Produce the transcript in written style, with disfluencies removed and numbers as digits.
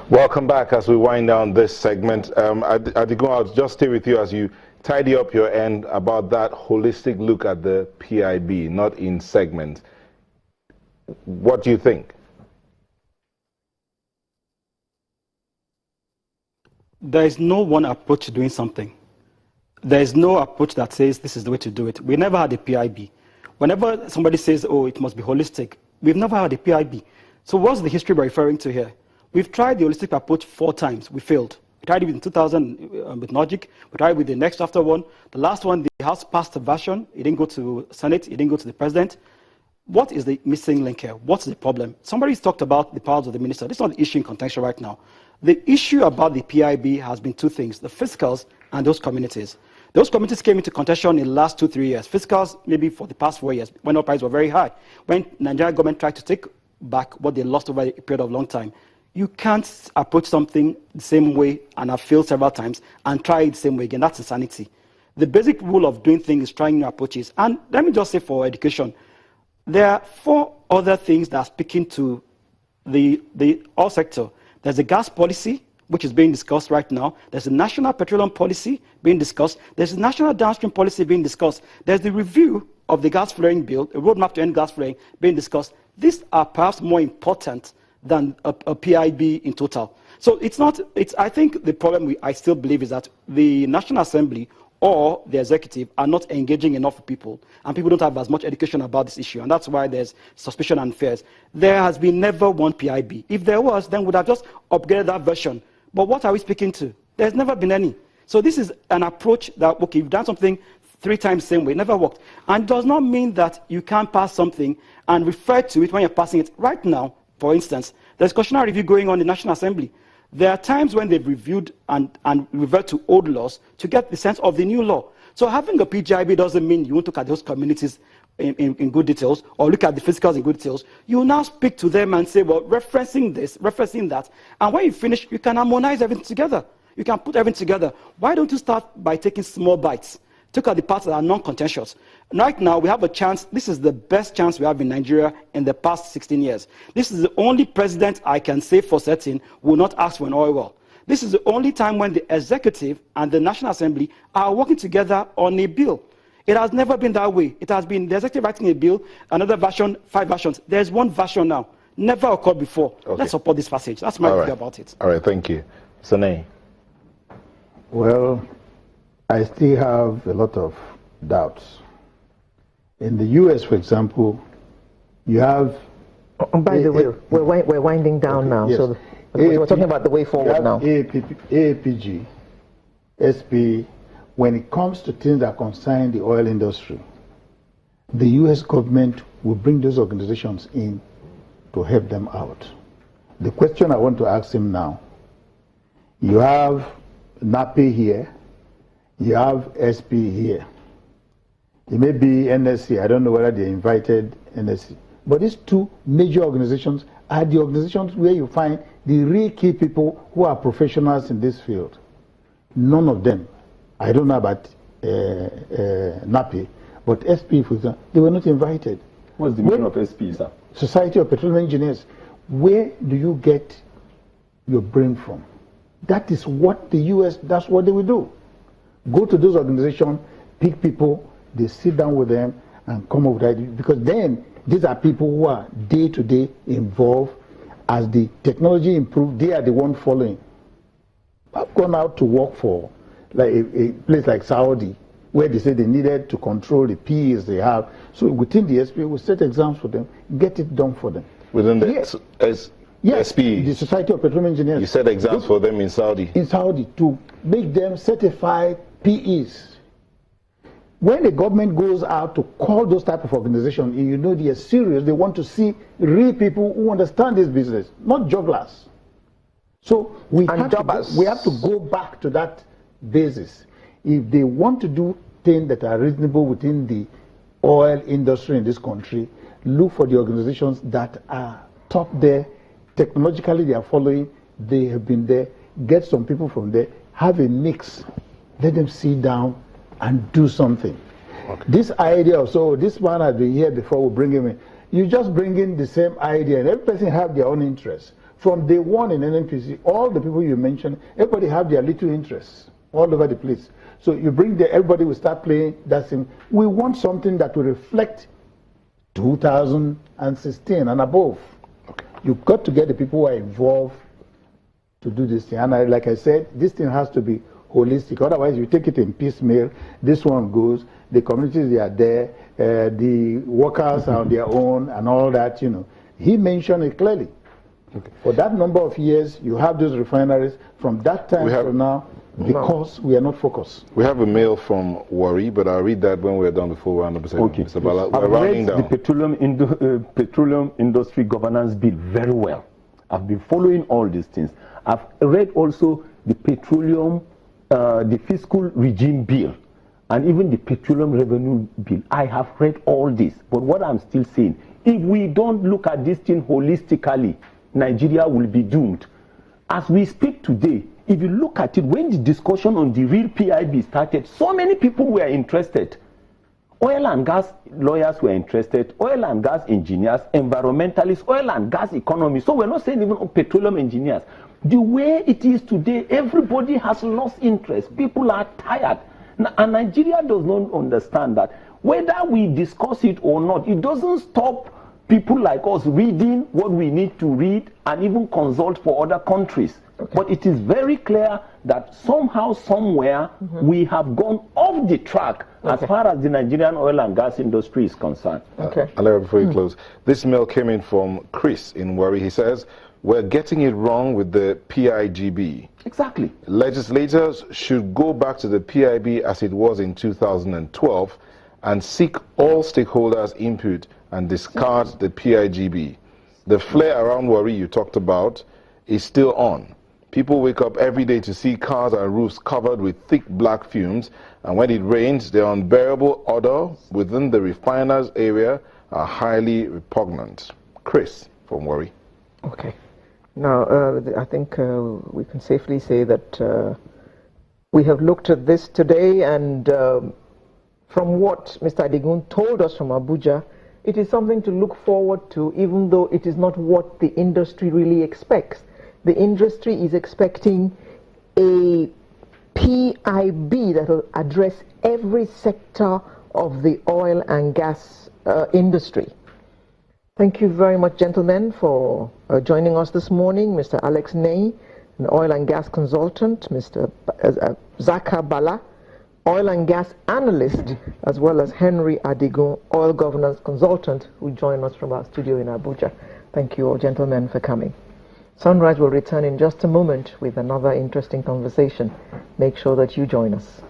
Welcome back as we wind down this segment. Adigun, I'll just stay with you as you tidy up your end about that holistic look at the PIB, not in segments. What do you think? There is no one approach to doing something. There is no approach that says this is the way to do it. We never had a PIB. Whenever somebody says, oh, it must be holistic, we've never had a PIB. So what's the history we're referring to here? We've tried the holistic approach 4 times. We failed. We tried it in 2000 with Logic. We tried it with the next after one. The last one, the House passed a version. It didn't go to Senate. It didn't go to the President. What is the missing link here? What's the problem? Somebody's talked about the powers of the minister. This is not the issue in contention right now. The issue about the PIB has been 2 things, the fiscals and those communities. Those communities came into contention in the last 2-3 years. Fiscals, maybe for the past 4 years, when oil prices were very high. When Nigerian government tried to take back what they lost over a period of long time. You can't approach something the same way and have failed several times and try it the same way again. That's insanity. The basic rule of doing things is trying new approaches. And let me just say for education, there are 4 other things that are speaking to the oil sector. There's a gas policy, which is being discussed right now. There's a national petroleum policy being discussed. There's a national downstream policy being discussed. There's the review of the gas flaring bill, a roadmap to end gas flaring being discussed. These are perhaps more important than a PIB in total. So I think the problem I still believe is that the National Assembly or the executive are not engaging enough people, and people don't have as much education about this issue, and that's why there's suspicion and fears. There has been never one PIB. If there was, then we'd have just upgraded that version. But what are we speaking to? There's never been any. So this is an approach that, okay, you've done something 3 times the same way, it never worked. And it does not mean that you can't pass something and refer to it when you're passing it. Right now, for instance, there's cautionary review going on in the National Assembly. There are times when they've reviewed and revert to old laws to get the sense of the new law. So having a PGIB doesn't mean you won't look at those communities in good details or look at the fiscals in good details. You now speak to them and say, well, referencing this, referencing that. And when you finish, you can harmonize everything together. You can put everything together. Why don't you start by taking small bites? Look at the parts that are non-contentious. Right now, we have a chance. This is the best chance we have in Nigeria in the past 16 years. This is the only president I can say for certain will not ask for an oil well. This is the only time when the executive and the National Assembly are working together on a bill. It has never been that way. It has been the executive writing a bill, another version, 5 versions. There's one version now. Never occurred before. Okay. Let's support this passage. That's my view about it. All right, thank you. Sane. Well, I still have a lot of doubts. In the US, for example, you have... Oh, by the way, we're winding down now, yes. So we're talking about the way forward now. AAPG, SP, when it comes to things that concern the oil industry, the US government will bring those organizations in to help them out. The question I want to ask him now, you have NAPI here, you have SP here. It may be NSC, I don't know whether they invited NSC. But these 2 major organizations are the organizations where you find the real key people who are professionals in this field. None of them, I don't know about NAPI, but SP, for example, they were not invited. What's the meaning of SP, sir? Society of Petroleum Engineers. Where do you get your brain from? That is what the US, that's what they will do. Go to those organizations, pick people, they sit down with them and come up with ideas. Because then, these are people who are day-to-day involved. As the technology improves, they are the one following. I've gone out to work for like a place like Saudi, where they said they needed to control the PEs they have. So within the SP, we set exams for them, get it done for them. Within the yes, SP? The Society of Petroleum Engineers. You set exams for them in Saudi? In Saudi, to make them certified PEs. When the government goes out to call those type of organizations, you know they are serious. They want to see real people who understand this business, not jugglers. So we have to go back to that basis. If they want to do things that are reasonable within the oil industry in this country, look for the organizations that are top there. Technologically, they are following. They have been there. Get some people from there. Have a mix. Let them sit down and do something. Okay. This idea of, so this man has been here before, we bring him in. You just bring in the same idea, and every person have their own interests. from day one in NNPC, all the people you mentioned, everybody have their little interests all over the place. So you bring everybody will start playing that thing. We want something that will reflect 2016 and above. Okay. You've got to get the people who are involved to do this thing. And like I said, this thing has to be holistic. Otherwise, you take it in piecemeal. This one goes, the communities, they are there, the workers are on their own and all that, you know. He mentioned it clearly. Okay. For that number of years, you have those refineries from that time to now, because we are not focused. We have a mail from Worry, but I'll read that when we're done before we're 100%. Okay. I've read the petroleum industry governance bill very well. I've been following all these things. I've read also the petroleum, the fiscal regime bill, and even the petroleum revenue bill. I have read all this, but what I'm still saying, if we don't look at this thing holistically, Nigeria will be doomed. As we speak today, if you look at it, when the discussion on the real PIB started, so many people were interested. Oil and gas lawyers were interested, oil and gas engineers, environmentalists, oil and gas economists. So we're not saying even petroleum engineers. The way it is today, everybody has lost interest. People are tired. And Nigeria does not understand that. Whether we discuss it or not, it doesn't stop people like us reading what we need to read and even consult for other countries. Okay. But it is very clear that somehow, somewhere, we have gone off the track as far as the Nigerian oil and gas industry is concerned. Okay. Alera, before you close, this mail came in from Chris in Worry. He says, we're getting it wrong with the PIGB. Exactly. Legislators should go back to the PIB as it was in 2012 and seek all stakeholders' input and discard the PIGB. The flare around Worry you talked about is still on. People wake up every day to see cars and roofs covered with thick black fumes, and when it rains, the unbearable odor within the refiners area are highly repugnant. Chris from Worry. Okay. Now, I think we can safely say that we have looked at this today, and from what Mr. Adigun told us from Abuja, it is something to look forward to, even though it is not what the industry really expects. The industry is expecting a PIB that will address every sector of the oil and gas industry. Thank you very much, gentlemen, for joining us this morning. Mr. Alex Ney, an oil and gas consultant, Mr. Zaka Bala, oil and gas analyst, as well as Henry Adigun, oil governance consultant, who joined us from our studio in Abuja. Thank you all, gentlemen, for coming. Sunrise will return in just a moment with another interesting conversation. Make sure that you join us.